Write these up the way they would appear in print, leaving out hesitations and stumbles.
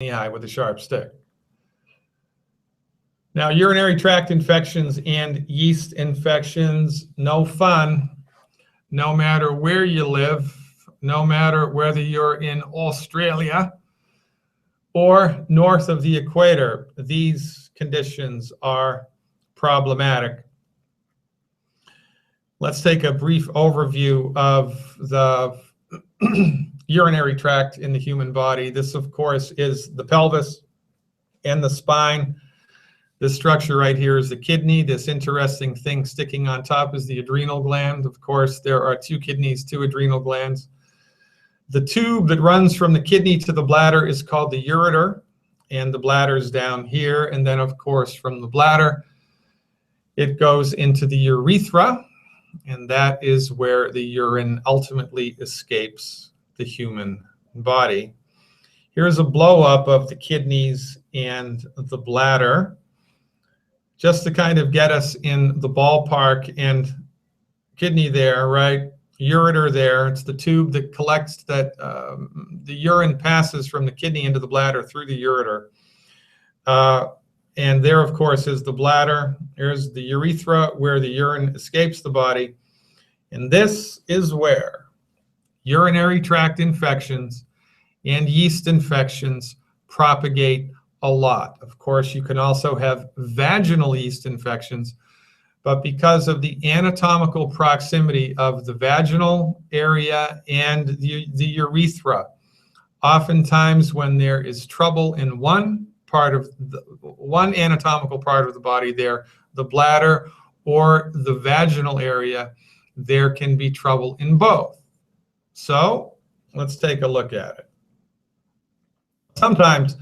the eye with a sharp stick. Now, urinary tract infections and yeast infections, no fun, no matter where you live, no matter whether you're in Australia or north of the equator. These conditions are problematic. Let's take a brief overview of the urinary tract in the human body. This, of course, is the pelvis and the spine. This structure right here is the kidney. This interesting thing sticking on top is the adrenal gland. Of course, there are two kidneys, two adrenal glands. The tube that runs from the kidney to the bladder is called the ureter, and the bladder is down here. And then, of course, from the bladder, it goes into the urethra, and that is where the urine ultimately escapes the human body. Here's a blow-up of the kidneys and the bladder, just to kind of get us in the ballpark. And kidney there, right? Ureter there. It's the tube that collects that the urine passes from the kidney into the bladder through the ureter. And there, of course, is the bladder. Here's the urethra where the urine escapes the body. And this is where urinary tract infections and yeast infections propagate a lot. Of course, you can also have vaginal yeast infections, but because of the anatomical proximity of the vaginal area and the urethra, oftentimes when there is trouble in one anatomical part of the body there, the bladder or the vaginal area, there can be trouble in both. So let's take a look at it. Sometimes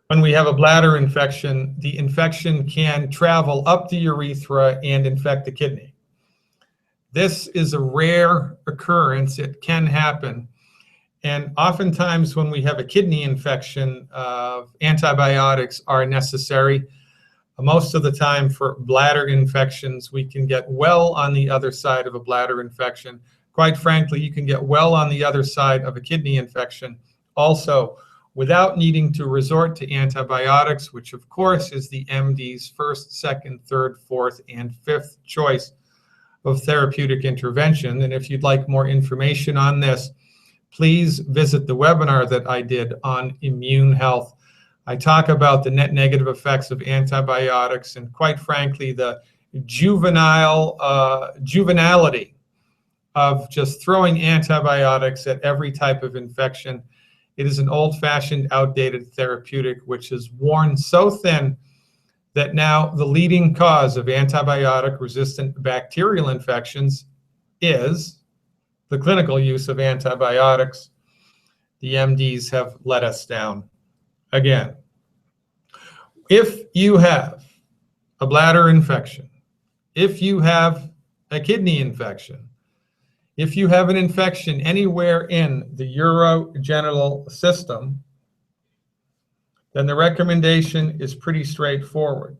when we have a bladder infection, the infection can travel up the urethra and infect the kidney. This is a rare occurrence. It can happen. And oftentimes when we have a kidney infection, antibiotics are necessary. Most of the time for bladder infections, we can get well on the other side of a bladder infection. Quite frankly, you can get well on the other side of a kidney infection also without needing to resort to antibiotics, which of course is the MD's first, second, third, fourth, and fifth choice of therapeutic intervention. And if you'd like more information on this, please visit the webinar that I did on immune health. I talk about the net negative effects of antibiotics and, quite frankly, the juvenility of just throwing antibiotics at every type of infection. It is an old-fashioned, outdated therapeutic which is worn so thin that now the leading cause of antibiotic-resistant bacterial infections is the clinical use of antibiotics. The MDs have let us down again. If you have a bladder infection, if you have a kidney infection, if you have an infection anywhere in the urogenital system, then the recommendation is pretty straightforward.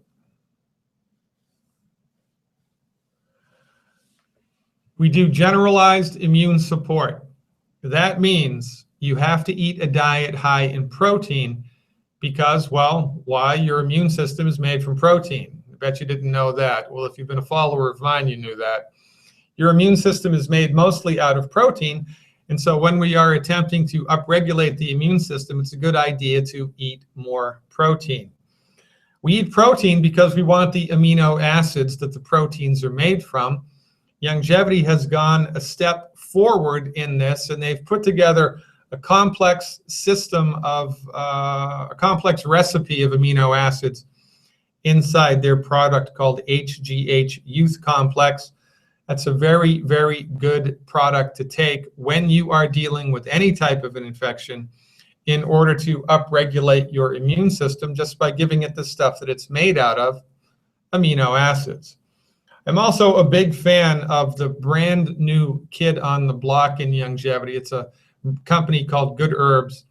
We do generalized immune support. That means you have to eat a diet high in protein because, well, why? Your immune system is made from protein. I bet you didn't know that. Well, if you've been a follower of mine, you knew that. Your immune system is made mostly out of protein, and so when we are attempting to upregulate the immune system, it's a good idea to eat more protein. We eat protein because we want the amino acids that the proteins are made from. Longevity has gone a step forward in this, and they've put together a complex system of, a complex recipe of amino acids inside their product called HGH Youth Complex. That's a very, very good product to take when you are dealing with any type of an infection in order to upregulate your immune system just by giving it the stuff that it's made out of, amino acids. I'm also a big fan of the brand new kid on the block in longevity. It's a company called Good Herbs.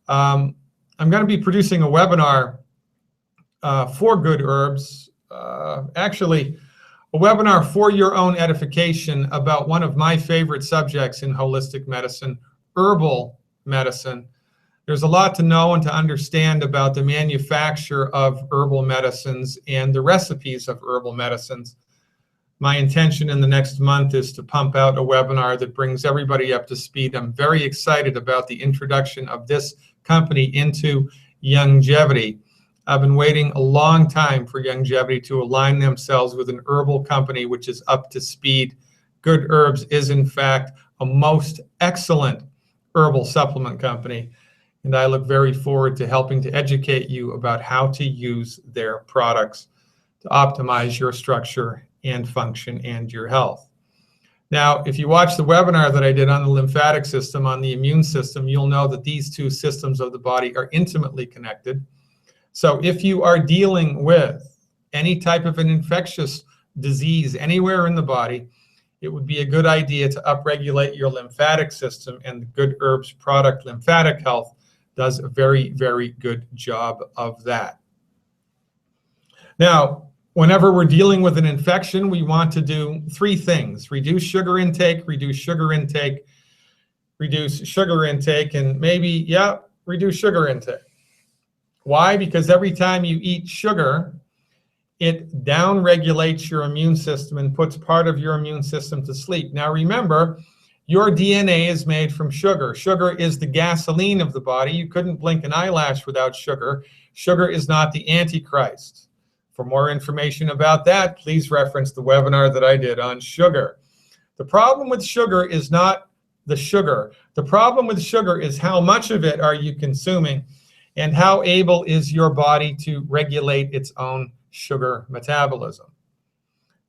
I'm going to be producing a webinar for Good Herbs, actually a webinar for your own edification about one of my favorite subjects in holistic medicine, herbal medicine. There's a lot to know and to understand about the manufacture of herbal medicines and the recipes of herbal medicines. My intention in the next month is to pump out a webinar that brings everybody up to speed. I'm very excited about the introduction of this company into longevity. I've been waiting a long time for longevity to align themselves with an herbal company which is up to speed. Good Herbs is, in fact, a most excellent herbal supplement company, and I look very forward to helping to educate you about how to use their products to optimize your structure and function and your health. Now, if you watch the webinar that I did on the lymphatic system, on the immune system, you'll know that these two systems of the body are intimately connected. So if you are dealing with any type of an infectious disease anywhere in the body, it would be a good idea to upregulate your lymphatic system, and the Good Herbs product, Lymphatic Health, does a very, very good job of that. Now, whenever we're dealing with an infection, we want to do three things: reduce sugar intake, reduce sugar intake, reduce sugar intake, and maybe, reduce sugar intake. Why? Because every time you eat sugar, it downregulates your immune system and puts part of your immune system to sleep. Now remember, your DNA is made from sugar. Sugar is the gasoline of the body. You couldn't blink an eyelash without sugar. Sugar is not the Antichrist. For more information about that, please reference the webinar that I did on sugar. The problem with sugar is not the sugar. The problem with sugar is how much of it are you consuming, and how able is your body to regulate its own sugar metabolism.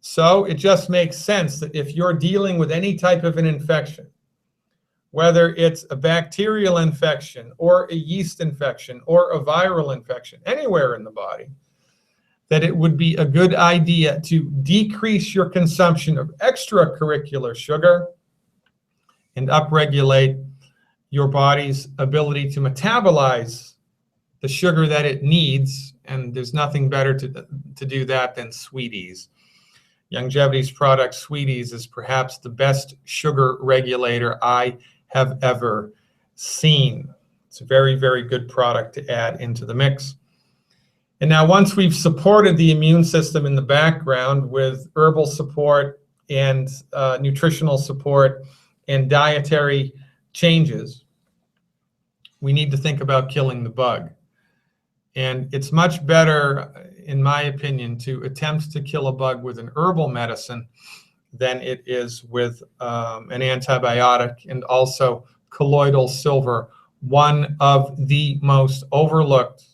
So it just makes sense that if you're dealing with any type of an infection, whether it's a bacterial infection or a yeast infection or a viral infection anywhere in the body, that it would be a good idea to decrease your consumption of extracurricular sugar and upregulate your body's ability to metabolize the sugar that it needs. And there's nothing better to do that than Sweeties. Longevity's product, Sweeties, is perhaps the best sugar regulator I have ever seen. It's a very, very good product to add into the mix. And now once we've supported the immune system in the background with herbal support and nutritional support and dietary changes, we need to think about killing the bug. And it's much better, in my opinion, to attempt to kill a bug with an herbal medicine than it is with an antibiotic, and also colloidal silver, one of the most overlooked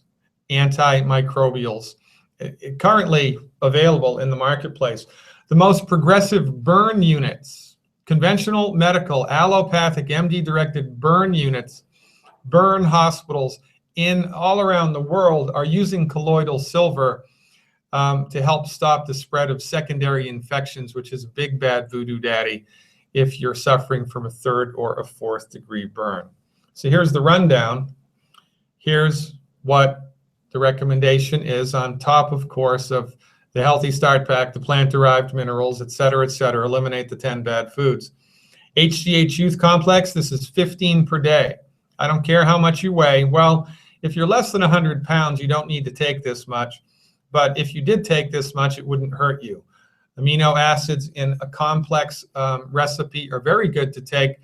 antimicrobials currently available in the marketplace. The most progressive burn units, conventional medical, allopathic, MD-directed burn units, burn hospitals in all around the world are using colloidal silver to help stop the spread of secondary infections, which is a big bad voodoo daddy if you're suffering from a 3rd or a 4th degree burn. So here's the rundown. Here's what the recommendation is, on top, of course, of the Healthy Start Pack, the plant-derived minerals, et cetera, eliminate the 10 bad foods. HGH Youth Complex, this is 15 per day. I don't care how much you weigh. Well, if you're less than 100 pounds, you don't need to take this much. But if you did take this much, it wouldn't hurt you. Amino acids in a complex recipe are very good to take.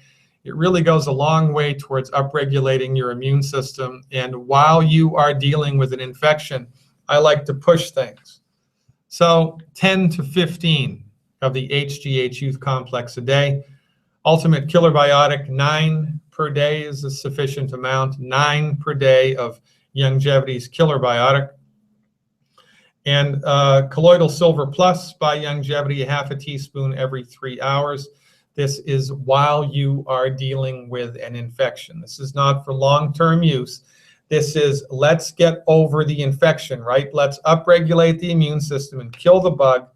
It really goes a long way towards upregulating your immune system. And while you are dealing with an infection, I like to push things. So 10 to 15 of the HGH Youth Complex a day. Ultimate Killer Biotic, 9 per day is a sufficient amount. 9 per day of Longevity's Killer Biotic. And Colloidal Silver Plus by Longevity, ½ a teaspoon every 3 hours. This is while you are dealing with an infection. This is not for long-term use. This is, let's get over the infection, right? Let's upregulate the immune system and kill the bug.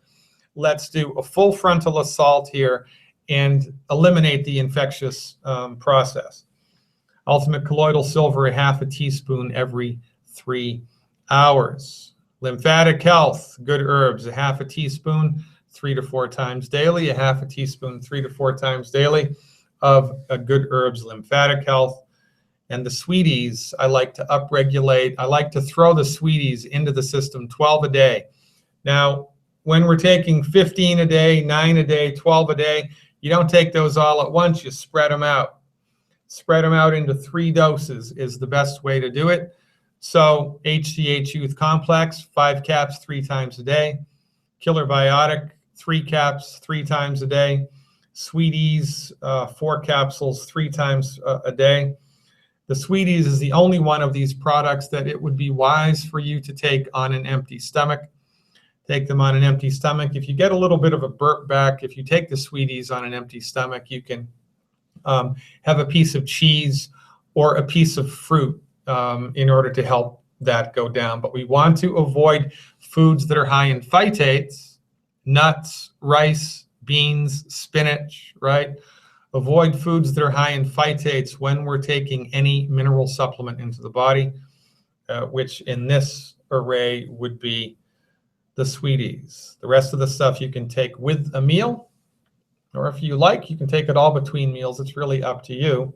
Let's do a full frontal assault here and eliminate the infectious process. Ultimate Colloidal Silver, ½ a teaspoon every 3 hours. Lymphatic Health, Good Herbs, ½ a teaspoon 3 to 4 times daily, ½ a teaspoon 3 to 4 times daily of Good Herbs Lymphatic Health. And the sweeties, I like to upregulate. I like to throw the sweeties into the system 12 a day. Now, when we're taking 15 a day, 9 a day, 12 a day, you don't take those all at once. You spread them out. Spread them out into 3 doses is the best way to do it. So HCH Youth Complex, 5 caps 3 times a day. Killer Biotic, 3 caps 3 times a day. Sweeties, 4 capsules 3 times a day. The Sweeties is the only one of these products that it would be wise for you to take on an empty stomach. Take them on an empty stomach. If you get a little bit of a burp back, if you take the Sweeties on an empty stomach, you can have a piece of cheese or a piece of fruit in order to help that go down. But we want to avoid foods that are high in phytates, nuts, rice, beans, spinach, right? Avoid foods that are high in phytates when we're taking any mineral supplement into the body, which in this array would be the Sweeties. The rest of the stuff you can take with a meal, or if you like, you can take it all between meals. It's really up to you.